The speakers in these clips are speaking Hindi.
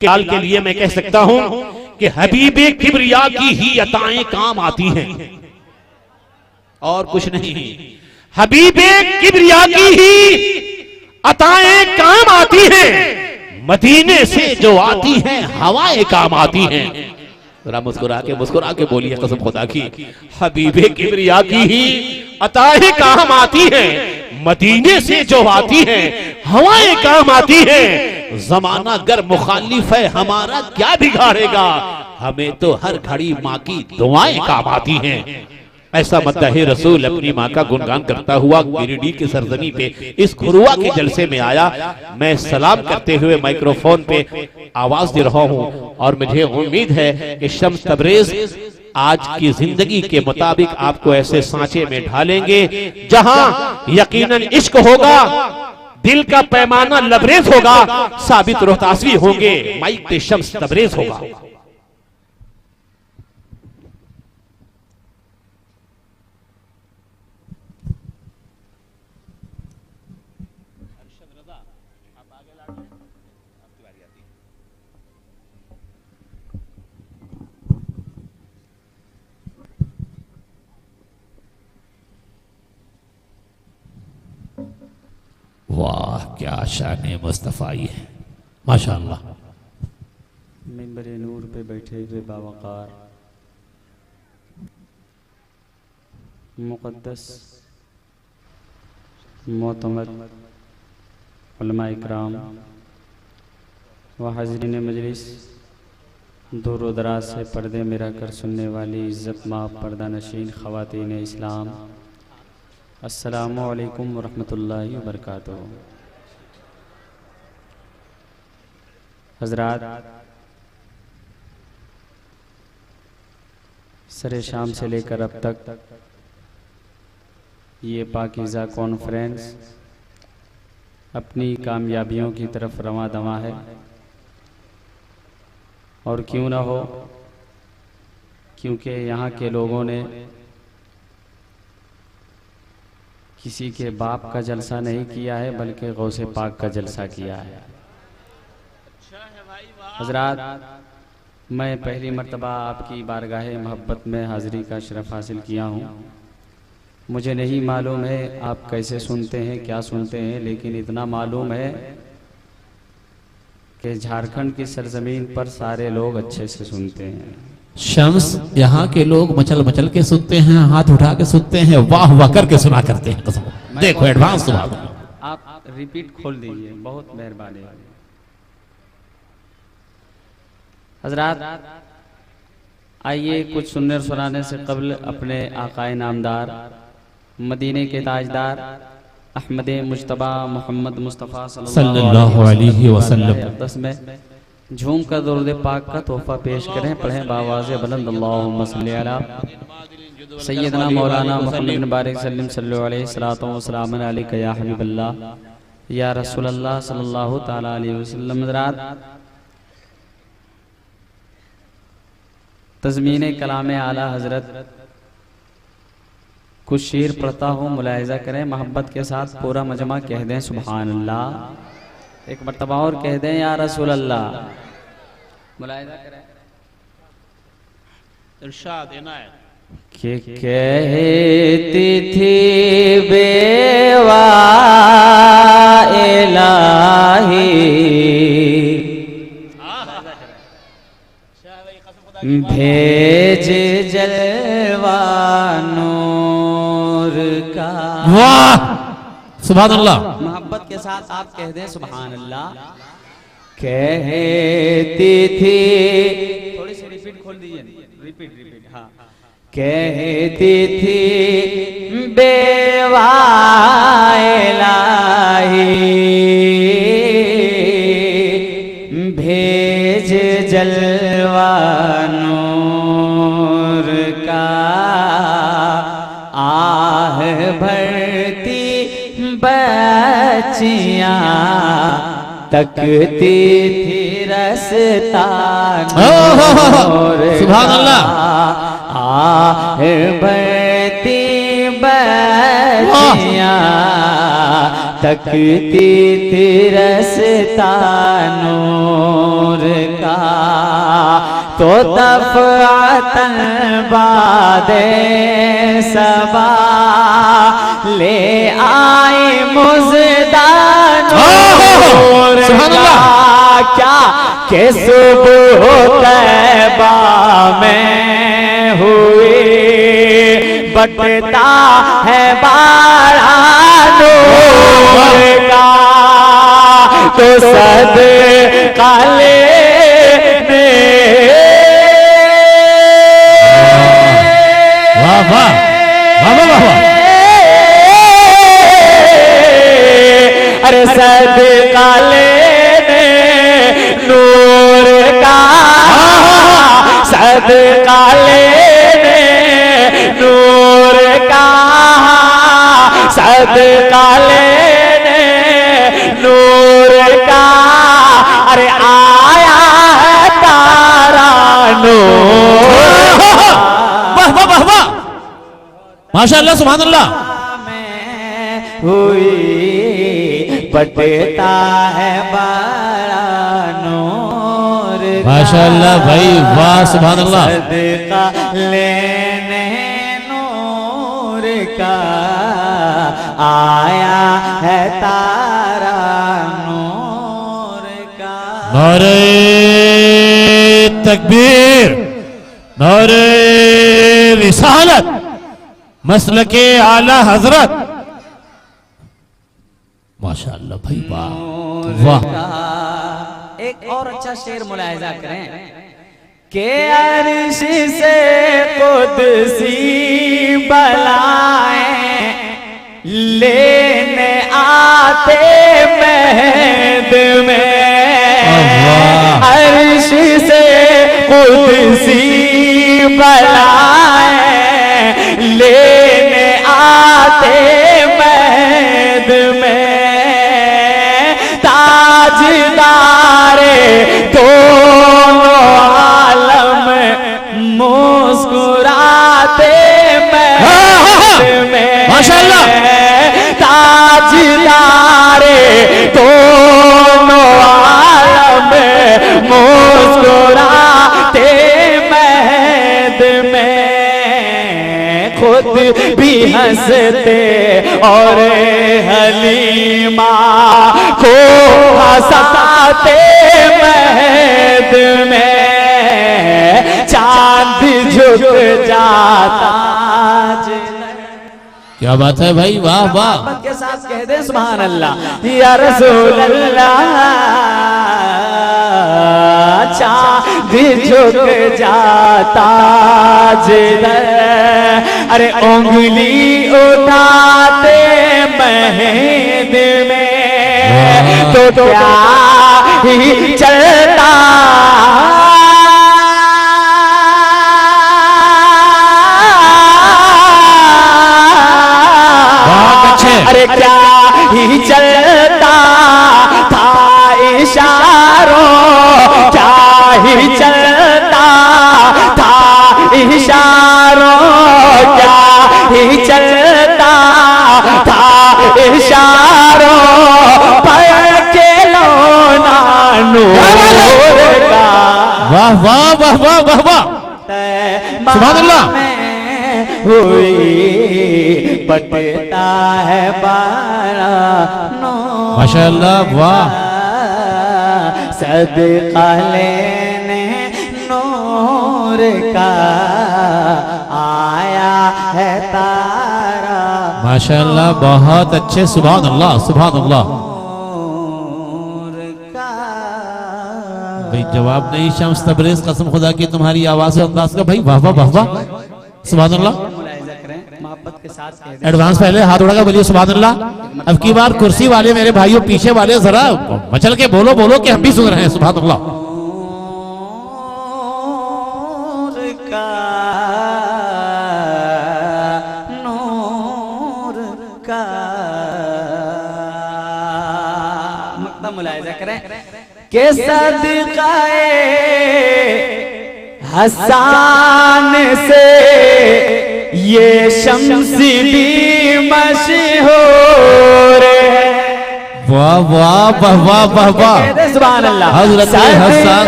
ख्याल के लिए मैं कह सकता हूं कि हबीबे किबरिया की ही अताएं काम आती हैं और कुछ नहीं। हबीबे किबरिया की ही अताएं काम आती हैं, मदीने से जो आती हैं हवाएं काम आती हैं। जरा मुस्कुरा के बोलिए कसम खुदा की, हबीबे किबरिया की ही अताएं काम आती हैं, मदीने से जो आती हैं हवाएं काम आती हैं। जमाना गर मुखालिफ है हमारा क्या बिगाड़ेगा, हमें तो हर घड़ी माँ की दुआएं काम आती हैं। ऐसा मद्दाहे रसूल अपनी माँ का गुणगान करता हुआ गिरिडीह की सरजमी पे इस खुरुआ के जलसे में आया। मैं सलाम करते हुए माइक्रोफोन पे आवाज दे रहा हूँ और मुझे उम्मीद है कि शम्स तबरेज आज की जिंदगी के मुताबिक आपको ऐसे सांचे में ढालेंगे जहां यकीनन इश्क होगा, दिल का पैमाना लबरेज होगा, साबित रोहतासवी होंगे, माइक पे शम्स तबरेज होगा। वाह क्या शान मुस्तफ़ाई है माशाअल्लाह। मिंबर नूर पे बैठे हुए बावकार मुक़द्दस मोतमद उलमा इकराम व हाज़रीन मजलिस, दूर व दराज से पर्दे में रहकर सुनने वाली इज़्ज़त माब पर्दा नशीन ख़वातीन इस्लाम, अस्सलामु अलैकुम वरहमतुल्लाहि वबरकातुहू। हज़रात, सरे शाम से लेकर अब तक ये पाकीज़ा कॉन्फ्रेंस अपनी कामयाबियों की तरफ रवां दवा है। और क्यों ना हो, क्योंकि यहाँ के लोगों ने किसी के बाप का जलसा नहीं किया है बल्कि गौसे पाक का जलसा किया है। हज़रात, मैं पहली मर्तबा आपकी बारगाह मोहब्बत में हाज़िरी का शरफ़ हासिल किया हूँ। मुझे नहीं मालूम है आप कैसे सुनते हैं, क्या सुनते हैं, लेकिन इतना मालूम है कि झारखंड की सरजमीन पर सारे लोग अच्छे से सुनते हैं। शम्स, यहाँ के लोग मचल मचल के सुनते हैं, हाथ उठा के सुनते हैं, वाह वाह करके सुना करते हैं। कसम देखो एडवांस सुना। आप रिपीट खोल दीजिए, बहुत मेहरबानी। हजरात, आइए कुछ सुनने और सुनाने से कबल अपने आकाए नामदार मदीने के ताजदार अहमद मुज्तबा मोहम्मद मुस्तफ़ा सल्लल्लाहु अलैहि वसल्लम में झूम कर दुरूद पाक का तोहफा पेश करें। पढ़ें बावाज़े बुलंद अल्लाहुम्मा सल्ली अला सय्यदना मौलाना मुहम्मद बिन बारिक सल्लम सल्लल्लाहु अलैहि सलातो व सलाम अलैका या हबीबल्लाह या रसूलल्लाह सल्लल्लाहु तआला अलैहि वसल्लम। हज़रात, तज़मीन कलाम आला हज़रत कुछ शेर पढ़ता हूँ, मुलाहिज़ा करें। मोहब्बत के साथ पूरा मजमा कह दें सुभान अल्लाह। एक मर्तबा और कह दें या रसूल अल्लाह। मुलाहिज़ा करें। इरशाद इनायत के कहती थी बेवा इलाही भेज जलवा नूर का। वाह सुभान अल्लाह। मोहब्बत के साथ आप कह दें सुभान अल्लाह। कहती थी, थोड़ी सी रिपीट खोल दीजिए, रिपीट हाँ। कहती थी बेवा इलाही भेज जलवा नूर का, आह भरती बच्चियां तकती थी रस्ता नूर सुभान अल्लाह। आह भरती बच्चियां तकती थी रस्ता नूर का, तो दफ़अतन बादे सबा ले आई मुज़दा नूर का। क्या के सुबह तैबा में हुई, बटता है बाड़ा नूर का, तो सदका लेने वाह वाह वाह वाह वाह, अरे सदका लेने नूर का, सदका लेने नूर का, सदका लेने नूर का, अरे आया है तारा नूर। वाह वाह वाह वाह, माशाअल्लाह सुभान अल्लाह। हुई बटता है बड़ा नूर, माशाअल्लाह भाई, वाह सुभान अल्लाह। सदका लेने नूर का, आया है तारा नूर का। नारे तकबीर, नारे रिसालत, मसलके आला हजरत, माशाअल्लाह भाई, वाह वाह। एक और अच्छा शेर मुलाहिजा करें के अर्श से कुदसी बलाएं लेने आते महद में, अर्श से कुदसी बलाएं लेने आते महद में, ताजदारे दोनों आलम मुस्कुराते महद में, माशाअल्लाह, ताजदारे दोनों आलम मुस्कुराते महद में, खुद भी हंसते और हलीमा को हंसाते महद में, चांद झुक जाता। क्या बात है भाई, वाह वाह। के साथ कह दे सुभान अल्लाह, या रसूल अल्लाह, चांद झुक जाता जिधर, अरे उंगली उठाते महद में, तो क्या ही चलता अरे क्या ही चलता था इशारों, क्या ही चलता था इशारों, क्या ही चलता था इशारों, पर के लोना नूर का। वाह वाह वाह वाह वाह वाह, सुभान अल्लाह। हुई बटता है बाड़ा नूर, माशाअल्लाह, वाह। सदका लेने नूर का, आया है तारा माशाअल्लाह, बहुत अच्छे, सुभान अल्लाह सुभान अल्लाह। नूर का। भाई जवाब नहीं शम्स तबरेज, कसम खुदा की तुम्हारी आवाज और अंदाज का भाई, वाह वाह वाह वाह, सुभान अल्लाह। मोहब्बत के साथ एडवांस पहले हाथ उठाकर बोलिए सुभान अल्लाह। अब की बार कुर्सी वाले मेरे भाइयों, पीछे वाले जरा मचल के बोलो बोलो कि हम भी सुन रहे हैं, सुभान अल्लाह। नूर का मकता मुलाहिजा करें के सदकाए हसन से ये शम्स भी मशहूर है, वाह वाह वाह वाह वाह वाह, सुभान अल्लाह। हज़रत हसन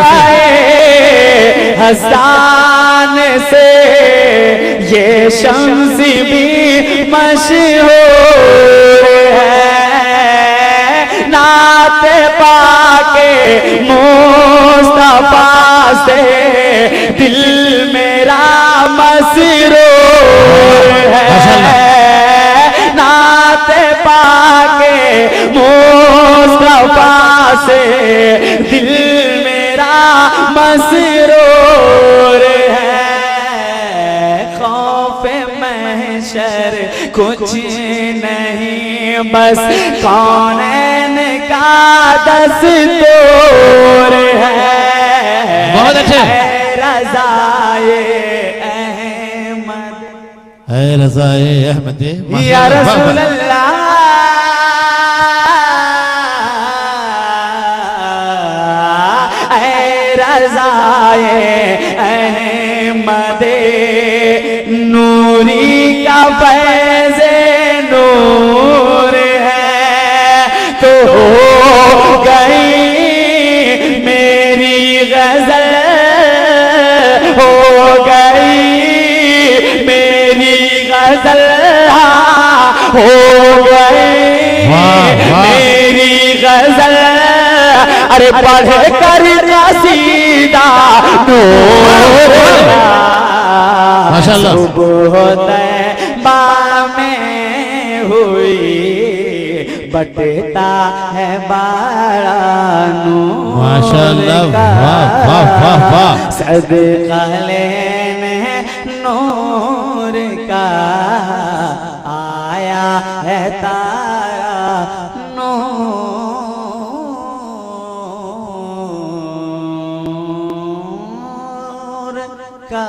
हसन से ये शम्स भी मशहूर है, नात पाके मुस्तफा से दिल मेरा मसरूर है, नात पाके मुस्तफा से दिल मेरा मसरूर है। खौफ महशर कुछ नहीं बस कौनैन का दस्तूर है। बहुत अच्छे। रज़ाए अहमद, है रज़ाए अहमद या रसूल अल्लाह, रज़ाए अहमद नूरी का फैज़े नूर है, तो हो गई मेरी गज़ल, हो गई मेरी गज़ल, हो गई मेरी गज़ल। अरे पढ़ कर कसीदा नूर माशाअल्लाह। सुबह तैबा में हुई बटता है बाड़ा नूर माशाअल्लाह, का, वाह वाह वाह वाह, सदका लेने नूर का आया है तारा नूर का।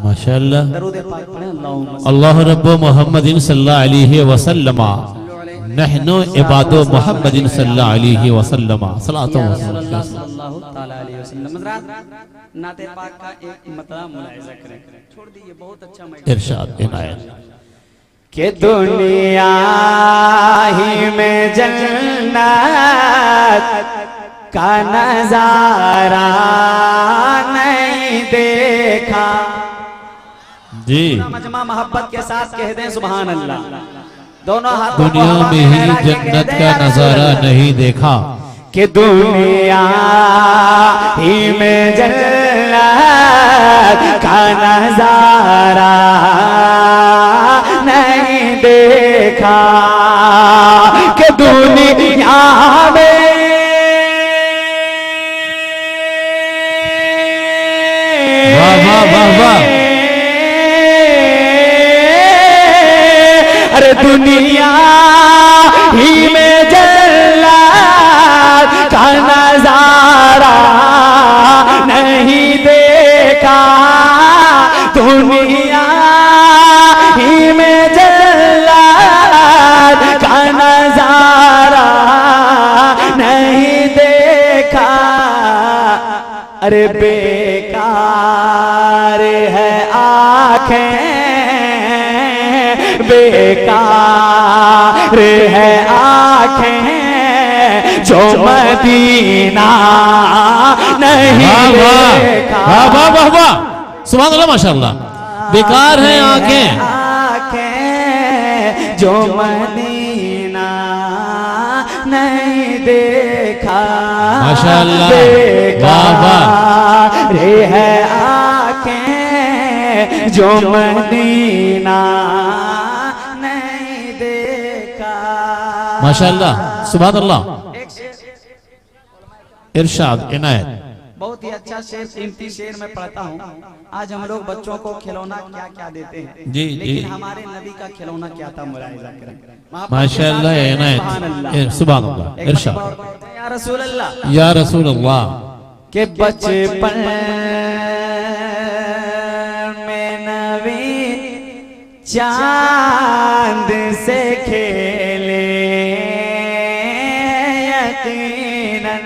माशाअल्लाह। दरूद पाक पढ़ें, अल्लाहुम्मा अल्लाह रब्बु मुहम्मदिन सल्लल्लाहु अलैहि वसल्लम नहनु इबादु मुहम्मदिन सल्लल्लाहु अलैहि वसल्लम सलातो व सलाम। सल्लल्लाहु ताला अलैहि वसल्लम। हज़रात, नाते पाक का एक मतलब मुलाहिज़ा करें, छोड़ दीजिए, बहुत अच्छा मैटर। इरशाद इनायत कि दुनिया ही में जन्नत का नजारा नहीं देखा। जी, मजमा मोहब्बत के साथ कह दें सुभान अल्लाह। दोनों हाथों को दुनिया हवा में ही लहरा के कह जन्नत दें, का या नजारा रसूल नहीं देखा। कि दुनिया ही में जन्नत का नजारा नहीं देखा, कि दुनिया में वाह वाह वाह वाह, अरे दुनिया ही में जन्नत का नजारा नहीं देखा, दुनिया ही में जन्नत का नजारा नहीं देखा। अरे बेकार है आँखें, बेकार है आँखें जो मदीना नहीं वाह वाह देखा। वाह वाह वाह वाह, सुभान अल्लाह माशाअल्लाह। बेकार हैं आंखें आँखें जो मदीना नहीं देखा। माशाअल्लाह, वाह वाह, रे है आँखें जो मदीना नहीं देखा। माशाअल्लाह, सुभान अल्लाह। इरशाद इनायत। बहुत ही अच्छा शेर, कीमती शेर मैं पढ़ता हूँ। आज हम लोग बच्चों को खिलौना क्या क्या देते हैं, जी लेकिन जी, हमारे नबी का खिलौना क्या था, मुलाहिज़ा करें। माशाअल्लाह इनायत, सुभान अल्लाह। इरशाद या रसूल अल्लाह, या रसूल अल्लाह। के बचपन में नबी चांद से खेले यकीनन।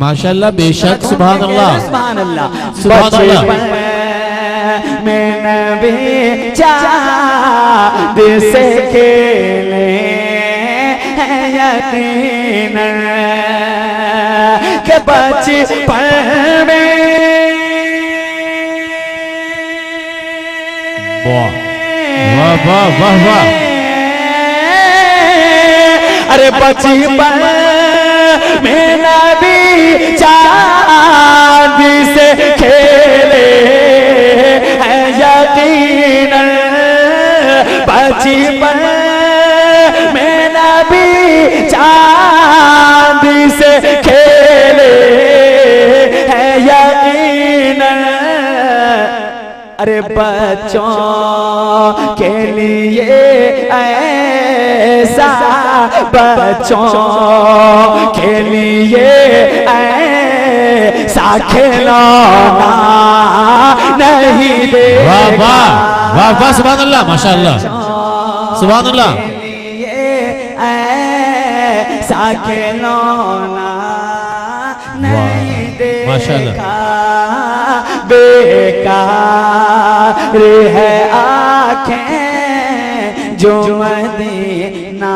माशाअल्लाह, बेशक, सुभान अल्लाह, सुभान अल्लाह। सुभान अल्लाह। बचपन में नबी चाँद से खेले हैं यकीनन के बचपन में। वाह वाह वाह वाह। अरे बचपन में नबी चाँद से खेले हैं यकीनन। बचपन में नबी चाँद से खेले हैं यकीनन। अरे बच्चों के लिए ऐसा, बच्चों के लिए ऐसा खिलौना नहीं दे। वाह वाह वाह वाह, सुभान अल्लाह, माशाअल्लाह, सुभान अल्लाह। ऐसा खिलौना नहीं देगा, माशाअल्लाह। बेकार है आँखें जो मदीना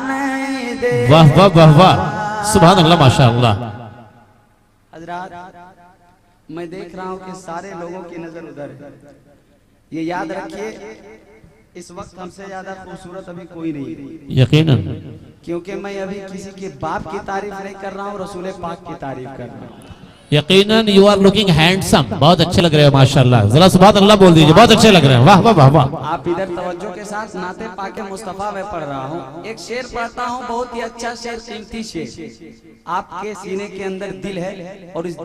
नहीं दे। वाह वाह वाह वाह, सुभान अल्लाह, माशाअल्लाह। हज़रात, मैं देख रहा हूँ कि सारे लोगों की नजर उधर है। ये याद रखिए, इस वक्त हमसे ज्यादा खूबसूरत अभी कोई नहीं है, यकीनन, क्योंकि मैं अभी किसी के बाप की तारीफ नहीं कर रहा हूँ, रसूल पाक की तारीफ कर रहा हूँ। यकीनन यू आर लुकिंग हैंडसम, बहुत अच्छे लग रहे हो माशाअल्लाह। जरा सुभान अल्लाह बोल दीजिए, बहुत अच्छे लग रहे हैं। वाह वाह वाह वाह। आप इधर तवज्जो के साथ नाते पाके मुस्तफा में पढ़ रहा हूँ। एक शेर पढ़ता हूँ, बहुत ही अच्छा शेर, कीमती शेर। आपके सीने के अंदर दिल है और उस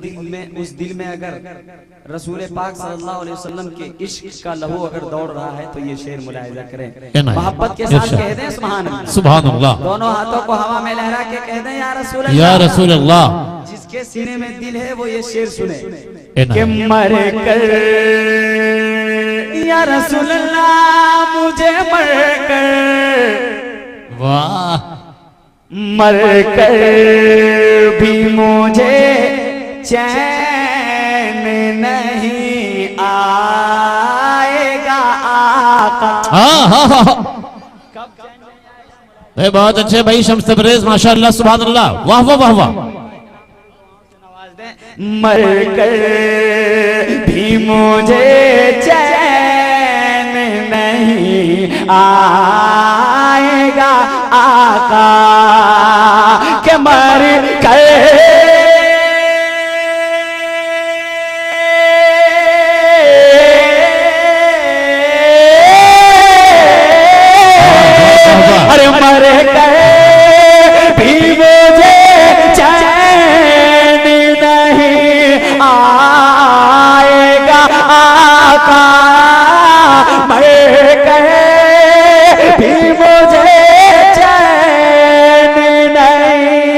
दिल में अगर रसूल पाक सल्लल्लाहु अलैहि वसल्लम के इश्क का लहू अगर दौड़ रहा है तो ये शेर मुलाहिजा करें, मोहब्बत के साथ कह दें सुभान अल्लाह, सुभान अल्लाह। दोनों हाथों को हवा में लहरा के कह दें या रसूल अल्लाह, या रसूल अल्लाह। जिसके सीने में दिल है वो ये शेर सुने कि मर कर या रसूल अल्लाह मुझे मर कर, वाह, मर कर भी मुझे चैन नहीं आएगा आका। हाँ हाँ हाँ, बहुत अच्छे भाई, शम्स तबरेज, माशाअल्लाह, सुभान अल्लाह, वाह वाह वाह वाह। मर कर भी मुझे चैन नहीं आएगा आका के मर कर अरे मर कर भी मुझे चैन नहीं आएगा आका, मर कर भी मुझे चैन नहीं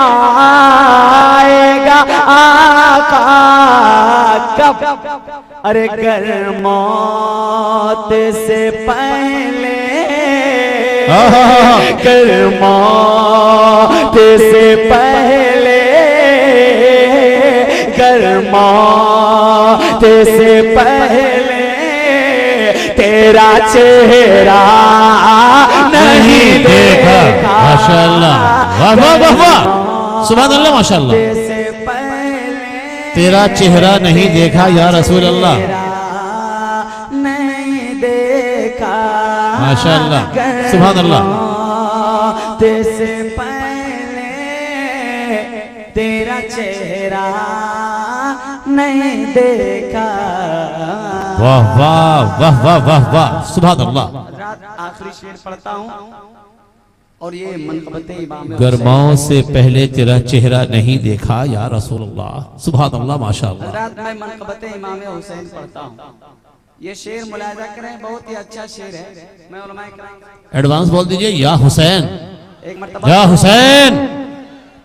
आएगा आका। कब? अरे कर मौत से पहले, कर मौत से पहले, कर मौत से पहले तेरा चेहरा नहीं देखा। माशाअल्लाह, वाह वाह वाह वाह, सुभान अल्लाह, माशाअल्लाह। तेरा चेहरा नहीं देखा या रसूल अल्लाह, नहीं देखा, माशाअल्लाह, सुभान अल्लाह। से पहले तेरा चेहरा नहीं देखा। वाह वाह वाह वाह वाह वाह, सुभान अल्लाह। आखिरी शेर पढ़ता हूँ और ये मनक़बत इमाम गरमाओं से पहले तेरा चेहरा नहीं देखा या रसूल अल्लाह, सुभान अल्लाह, माशाअल्लाह। मैं मनक़बत इमाम हुसैन पढ़ता हूँ, ये शेर मुलाहिजा करें, बहुत ही अच्छा शेर है। मैं उलमाए किराम एडवांस बोल दीजिए, या हुसैन, एक मर्तबा या हुसैन,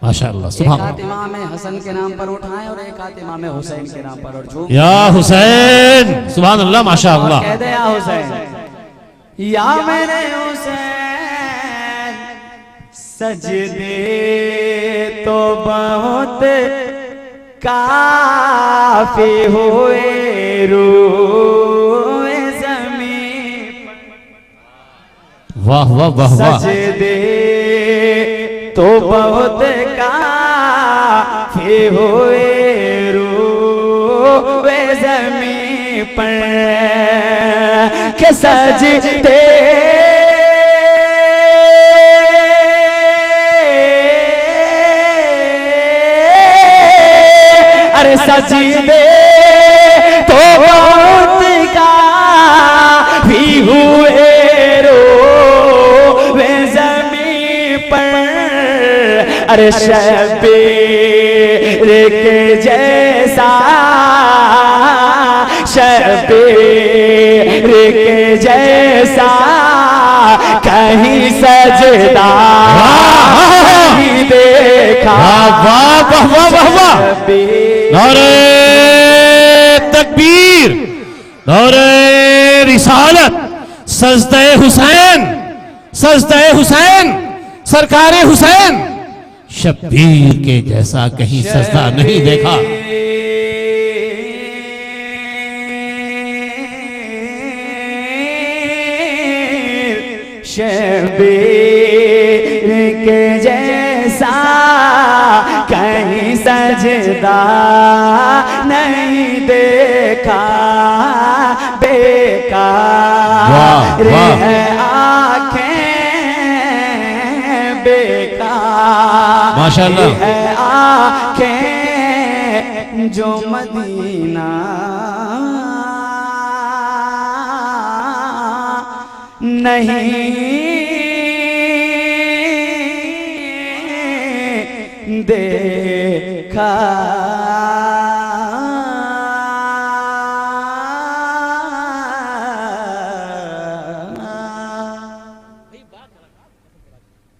माशाअल्लाह, सुभान एक हाथ अल्लाह। इमाम हसन के नाम पर उठाएं और एक हाथ इमाम हुसैन के नाम पर, और झूम या हुसैन, सुभान अल्लाह, माशाअल्लाह। कह दे या हुसैन, या मेरे हुसैन, सजदे तो बहुत का काफी हुए रोए ज़मीं। वाह वाह वाह वाह। सजदे तो बहुत काफी हुए रोए ज़मीं पर के सजदे अरे सजदे तो बहुत काफी हुए रोए ज़मीं पर। अरे शबीर के जैसा शबीर के जैसा कहीं सजदा नहीं देखा। वाह वाह वाह वाह वाह। नारे तकबीर, नारे रिसालत, सजदे हुसैन, सजदे हुसैन, सरकारे हुसैन। शब्बीर के जैसा कहीं सजदा नहीं देखा। शब्बीर के जैसा कहीं सजदा नहीं देखा। बेकार है आँखें, बेकार माशाअल्लाह है आँखें जो मदीना नहीं देखा।